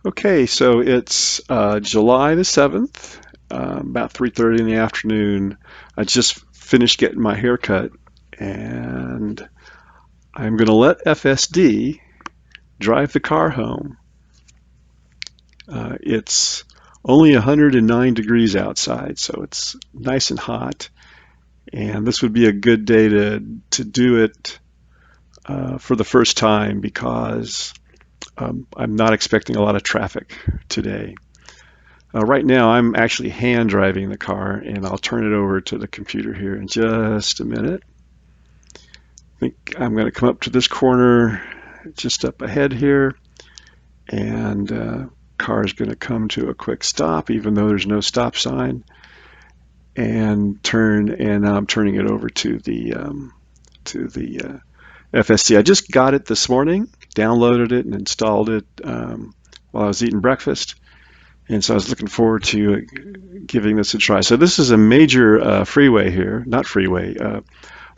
Okay, so it's July the 7th, about 3:30 in the afternoon. I just finished getting my hair cut, and I'm going to let FSD drive the car home. It's only 109 degrees outside, so it's nice and hot, and this would be a good day to do it for the first time because I'm not expecting a lot of traffic today. Right now, I'm actually hand driving the car, and I'll turn it over to the computer here in just a minute. I think I'm going to come up to this corner just up ahead here, and car is going to come to a quick stop, even though there's no stop sign, and turn. And now I'm turning it over to the FSD. I just got it this morning, downloaded it, and installed it while I was eating breakfast. And so I was looking forward to giving this a try. So this is a major freeway here, not freeway,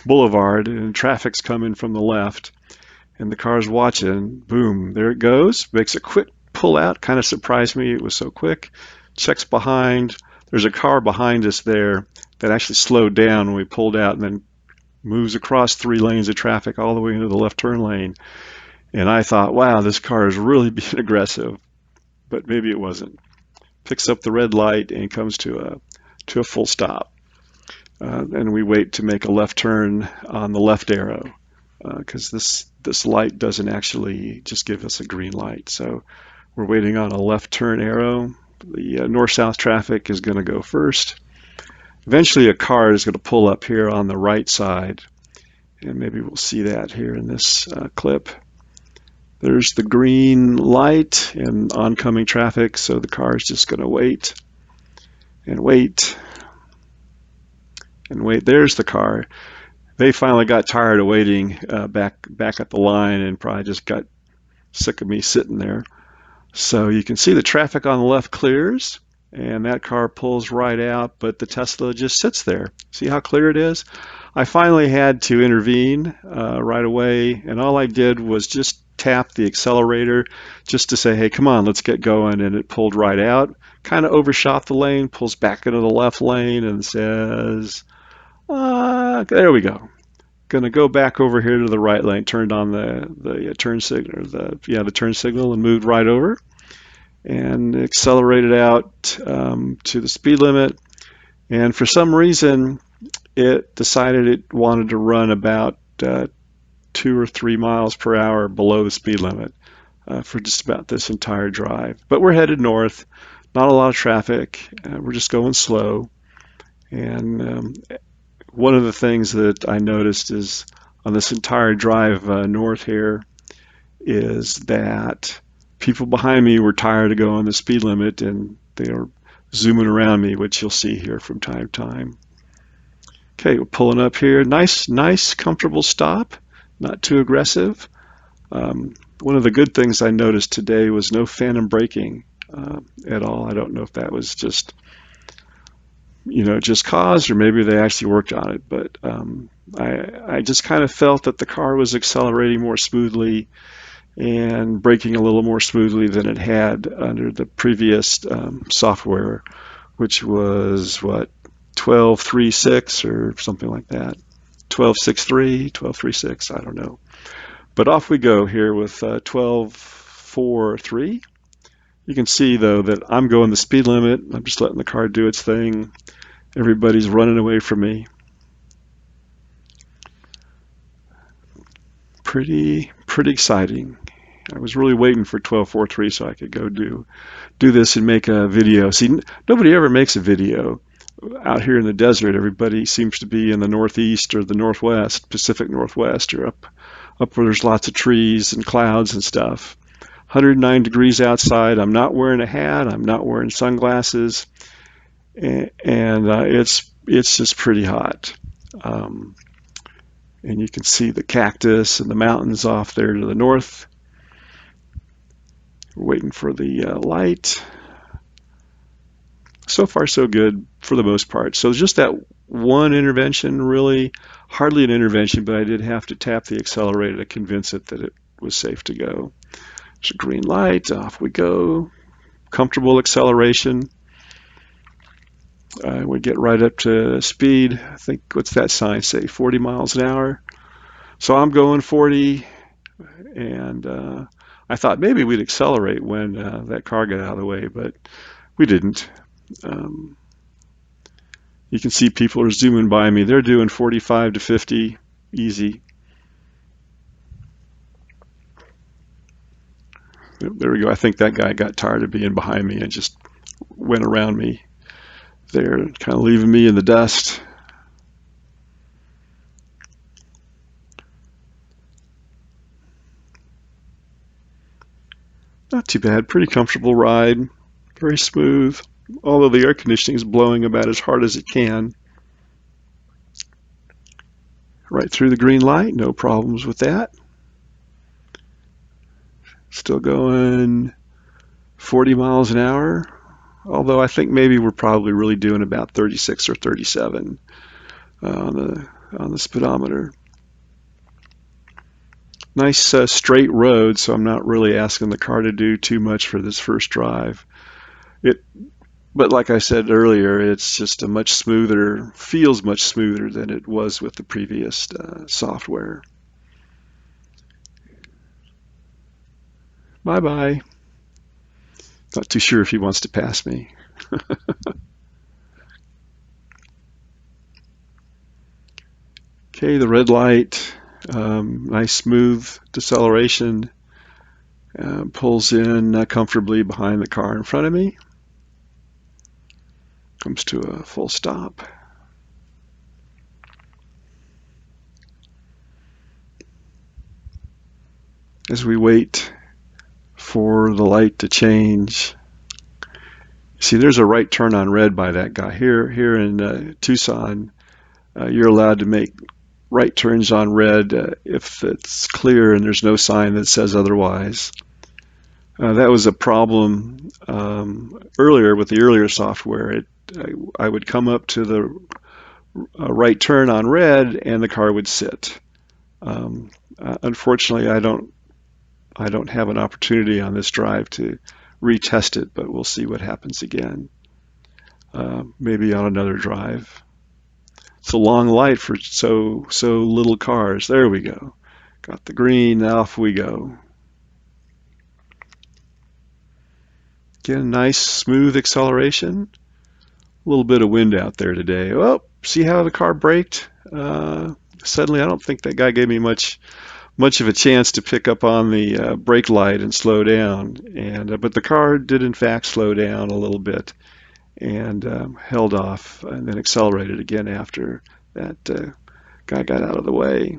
boulevard, and traffic's coming from the left, and the car's watching. Boom, there it goes. Makes a quick pull out. Kind of surprised me it was so quick. Checks behind. There's a car behind us there that actually slowed down when we pulled out, and then moves across 3 lanes of traffic all the way into the left turn lane. And I thought, wow, this car is really being aggressive, but maybe it wasn't. Picks up the red light and comes to a full stop. And we wait to make a left turn on the left arrow because this light doesn't actually just give us a green light. So we're waiting on a left turn arrow. The north-south traffic is going to go first. Eventually, a car is going to pull up here on the right side, and maybe we'll see that here in this clip. There's the green light and oncoming traffic, so the car is just going to wait and wait and wait. There's the car. They finally got tired of waiting back at the line and probably just got sick of me sitting there. So you can see the traffic on the left clears, and that car pulls right out, but the Tesla just sits there. See how clear it is? I finally had to intervene right away, and all I did was just tap the accelerator just to say, hey, come on, let's get going, and it pulled right out. Kind of overshot the lane, pulls back into the left lane, and says, there we go. Going to go back over here to the right lane, turned on the turn signal, the turn signal, and moved right over, and accelerated out to the speed limit. And for some reason, it decided it wanted to run about 2 or 3 miles per hour below the speed limit for just about this entire drive. But we're headed north, not a lot of traffic. We're just going slow. And one of the things that I noticed is on this entire drive north here is that people behind me were tired of going the speed limit, and they were zooming around me, which you'll see here from time to time. Okay, we're pulling up here. Nice, comfortable stop. Not too aggressive. One of the good things I noticed today was no phantom braking at all. I don't know if that was just just cause, or maybe they actually worked on it. But I just kind of felt that the car was accelerating more smoothly and braking a little more smoothly than it had under the previous software, which was what, 12.3.6 or something like that. 12.6.3, 12.3.6, I don't know. But off we go here with 12.4.3. You can see, though, that I'm going the speed limit. I'm just letting the car do its thing. Everybody's running away from me. Pretty exciting. I was really waiting for 12.4.3 so I could go do this and make a video. See, nobody ever makes a video out here in the desert. Everybody seems to be in the northeast or the northwest, Pacific Northwest, or up where there's lots of trees and clouds and stuff. 109 degrees outside. I'm not wearing a hat. I'm not wearing sunglasses, and it's just pretty hot. And you can see the cactus and the mountains off there to the north. We're waiting for the light. So far, so good for the most part. So just that one intervention, really hardly an intervention, but I did have to tap the accelerator to convince it that it was safe to go. There's a green light. Off we go. Comfortable acceleration. We get right up to speed. I think, what's that sign say? 40 miles an hour. So I'm going 40, and I thought maybe we'd accelerate when that car got out of the way, but we didn't. Um, you can see people are zooming by me. They're doing 45 to 50, easy. There we go. I think that guy got tired of being behind me and just went around me there, kind of leaving me in the dust. Not too bad. Pretty comfortable ride. Very smooth. Although the air conditioning is blowing about as hard as it can. Right through the green light. No problems with that. Still going 40 miles an hour. Although I think maybe we're probably really doing about 36 or 37 on the speedometer. Nice straight road, so I'm not really asking the car to do too much for this first drive. But like I said earlier, it's just a much smoother, feels much smoother than it was with the previous software. Bye-bye. Not too sure if he wants to pass me. Okay, the red light, nice smooth deceleration, pulls in comfortably behind the car in front of me. Comes to a full stop. As we wait for the light to change, see there's a right turn on red by that guy. Here in Tucson, you're allowed to make right turns on red if it's clear and there's no sign that says otherwise. That was a problem earlier with the earlier software. I would come up to the right turn on red and the car would sit. Unfortunately, I don't have an opportunity on this drive to retest it, but we'll see what happens again. Maybe on another drive. It's a long light for so little cars. There we go. Got the green, off we go. Again, nice smooth acceleration. A little bit of wind out there today. Oh, see how the car braked? Suddenly, I don't think that guy gave me much of a chance to pick up on the brake light and slow down. But the car did in fact slow down a little bit and held off and then accelerated again after that guy got out of the way.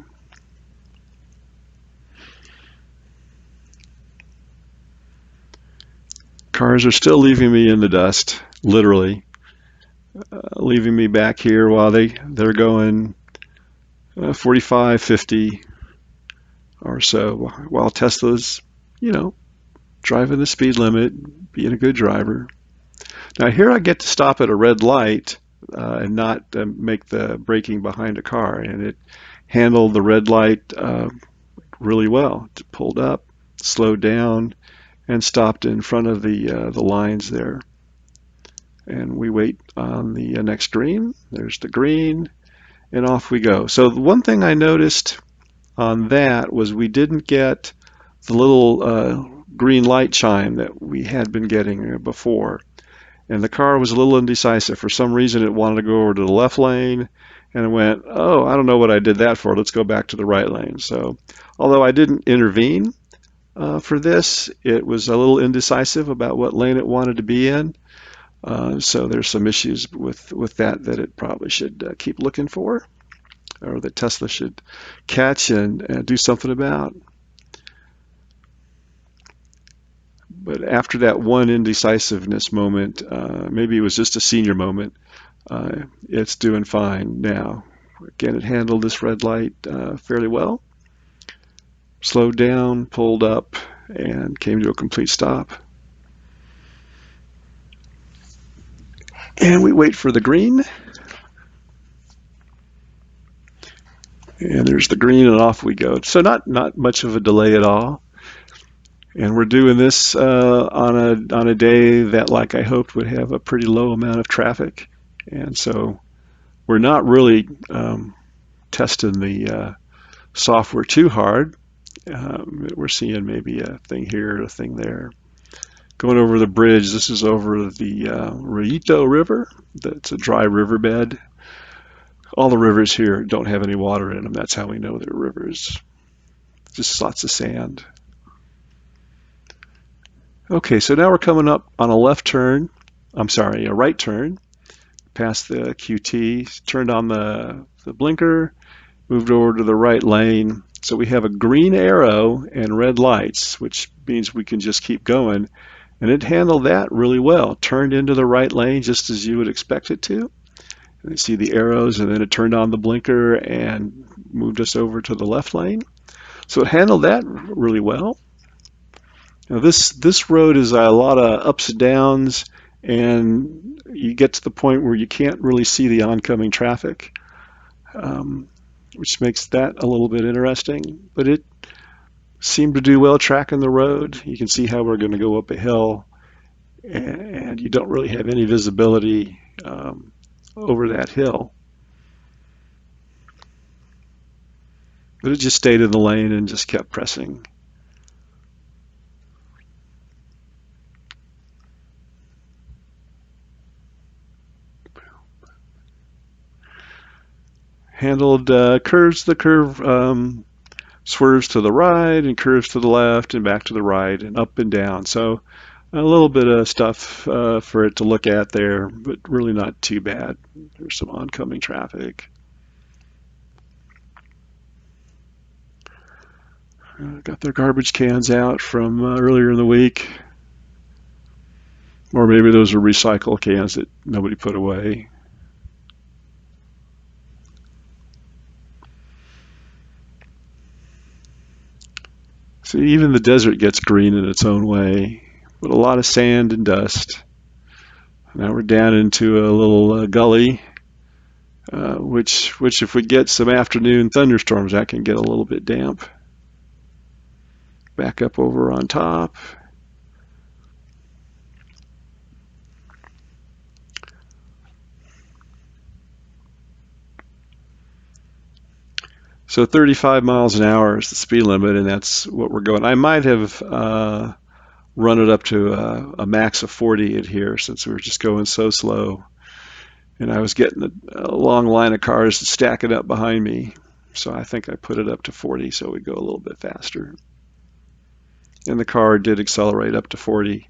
Cars are still leaving me in the dust, literally. Leaving me back here while they're going 45, 50 or so, while Tesla's, driving the speed limit, being a good driver. Now here I get to stop at a red light and not make the braking behind a car, and it handled the red light really well. It pulled up, slowed down, and stopped in front of the lines there. And we wait on the next green. There's the green, and off we go. So the one thing I noticed on that was we didn't get the little green light chime that we had been getting before. And the car was a little indecisive. For some reason, it wanted to go over to the left lane, and it went, oh, I don't know what I did that for. Let's go back to the right lane. So although I didn't intervene for this, it was a little indecisive about what lane it wanted to be in. So there's some issues with that it probably should keep looking for, or that Tesla should catch and do something about. But after that one indecisiveness moment, maybe it was just a senior moment, it's doing fine now. Again, it handled this red light fairly well. Slowed down, pulled up, and came to a complete stop. And we wait for the green. And there's the green, and off we go. So not much of a delay at all. And we're doing this on a day that, like I hoped, would have a pretty low amount of traffic. And so we're not really testing the software too hard. We're seeing maybe a thing here, a thing there. Going over the bridge, this is over the Rito River. That's a dry riverbed. All the rivers here don't have any water in them. That's how we know they're rivers. Just lots of sand. Okay, so now we're coming up on a left turn. I'm sorry, a right turn past the QT. Turned on the blinker, moved over to the right lane. So we have a green arrow and red lights, which means we can just keep going. And it handled that really well. Turned into the right lane just as you would expect it to. And you see the arrows, and then it turned on the blinker and moved us over to the left lane. So it handled that really well. Now this road is a lot of ups and downs, and you get to the point where you can't really see the oncoming traffic, which makes that a little bit interesting. But it seemed to do well tracking the road. You can see how we're going to go up a hill, and you don't really have any visibility over that hill. But it just stayed in the lane and just kept pressing. Handled curves. The curve swerves to the right and curves to the left and back to the right and up and down. So a little bit of stuff for it to look at there, but really not too bad. There's some oncoming traffic. Got their garbage cans out from earlier in the week. Or maybe those are recycle cans that nobody put away. So even the desert gets green in its own way, with a lot of sand and dust. Now we're down into a little gully, which if we get some afternoon thunderstorms, that can get a little bit damp. Back up over on top. So 35 miles an hour is the speed limit, and that's what we're going. I might have run it up to a max of 40 in here since we were just going so slow. And I was getting a long line of cars stacking up behind me. So I think I put it up to 40 so we go a little bit faster. And the car did accelerate up to 40,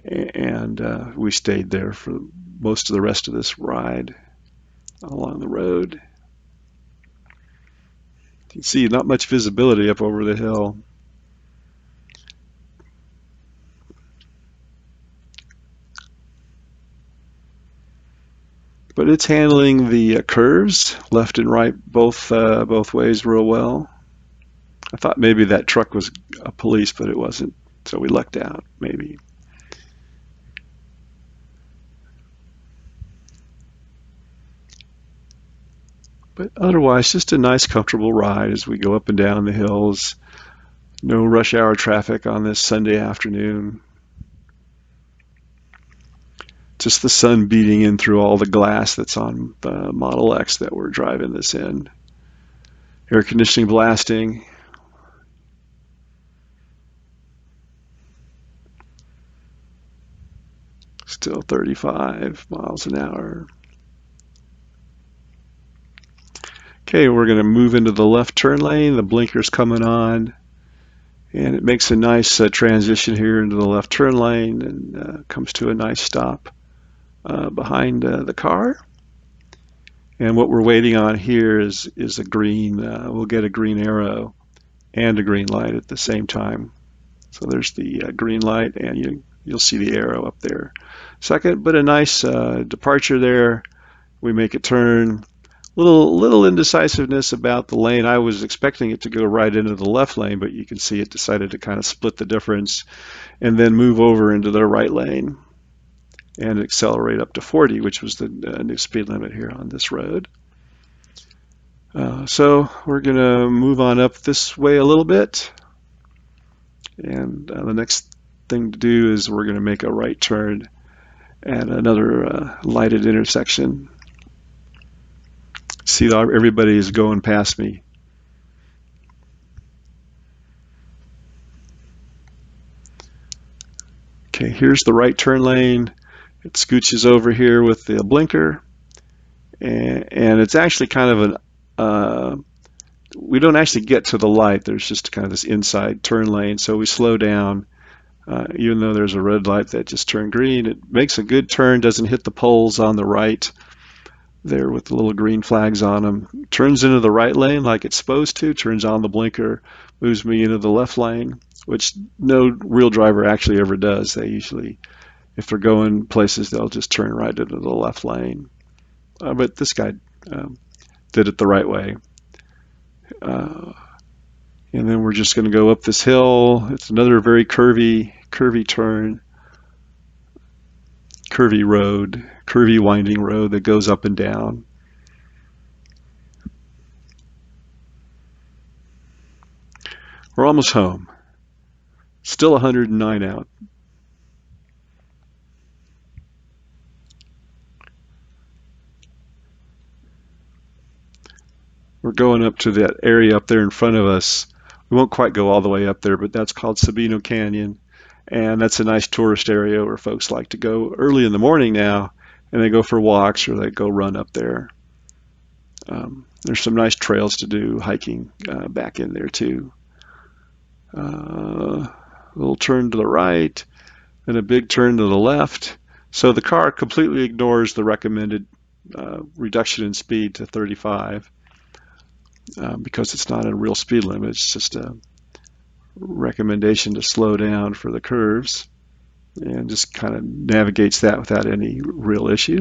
and we stayed there for most of the rest of this ride along the road. You can see not much visibility up over the hill. But it's handling the curves left and right both ways real well. I thought maybe that truck was a police, but it wasn't, so we lucked out maybe. But otherwise, just a nice, comfortable ride as we go up and down the hills. No rush hour traffic on this Sunday afternoon. Just the sun beating in through all the glass that's on the Model X that we're driving this in. Air conditioning blasting. Still 35 miles an hour. Okay, we're going to move into the left turn lane. The blinker's coming on, and it makes a nice transition here into the left turn lane and comes to a nice stop behind the car. And what we're waiting on here is a green. We'll get a green arrow and a green light at the same time. So there's the green light, and you'll see the arrow up there. Second, but a nice departure there. We make a turn. Little indecisiveness about the lane. I was expecting it to go right into the left lane, but you can see it decided to kind of split the difference and then move over into the right lane and accelerate up to 40, which was the new speed limit here on this road. So we're going to move on up this way a little bit. And the next thing to do is we're going to make a right turn at another lighted intersection. See, everybody is going past me. Okay, here's the right turn lane. It scooches over here with the blinker, and it's actually kind of an we don't actually get to the light. There's just kind of this inside turn lane, so we slow down. Even though there's a red light that just turned green, it makes a good turn, doesn't hit the poles on the right there with the little green flags on them. Turns into the right lane like it's supposed to, turns on the blinker, moves me into the left lane, which no real driver actually ever does. They usually, if they're going places, they'll just turn right into the left lane. But this guy did it the right way. And then we're just going to go up this hill. It's another very curvy turn, curvy road, curvy winding road that goes up and down. We're almost home. Still 109 out. We're going up to that area up there in front of us. We won't quite go all the way up there, but that's called Sabino Canyon. And that's a nice tourist area where folks like to go early in the morning now, and they go for walks or they go run up there. There's some nice trails to do hiking back in there too. A little turn to the right, and a big turn to the left. So the car completely ignores the recommended reduction in speed to 35 because it's not a real speed limit. It's just a recommendation to slow down for the curves, and just kind of navigates that without any real issue.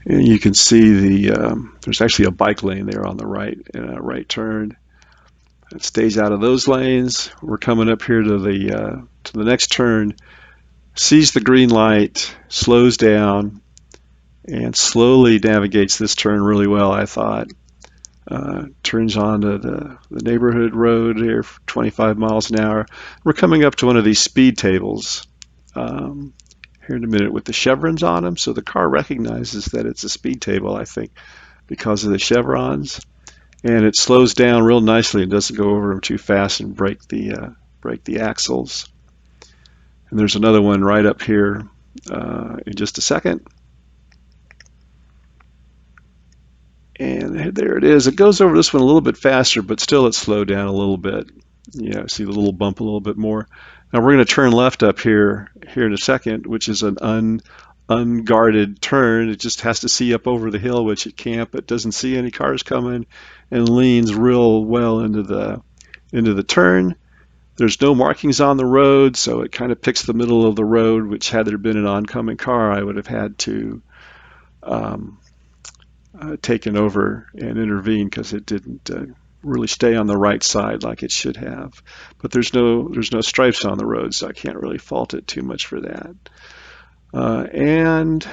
And you can see there's actually a bike lane there on the right and a right turn. It stays out of those lanes. We're coming up here to the next turn. Sees the green light, slows down, and slowly navigates this turn really well, I thought. Turns onto the neighborhood road here for 25 miles an hour. We're coming up to one of these speed tables here in a minute with the chevrons on them. So the car recognizes that it's a speed table, I think, because of the chevrons. And it slows down real nicely and doesn't go over them too fast and break the axles. And there's another one right up here in just a second. And there it is. It goes over this one a little bit faster, but still it slowed down a little bit. Yeah, see the little bump a little bit more. Now we're going to turn left up here in a second, which is an unguarded turn. It just has to see up over the hill, which it can't, but doesn't see any cars coming, and leans real well into the turn. There's no markings on the road, so it kind of picks the middle of the road, which had there been an oncoming car, I would have had to taken over and intervene because it didn't really stay on the right side like it should have. But there's no stripes on the road, so I can't really fault it too much for that. And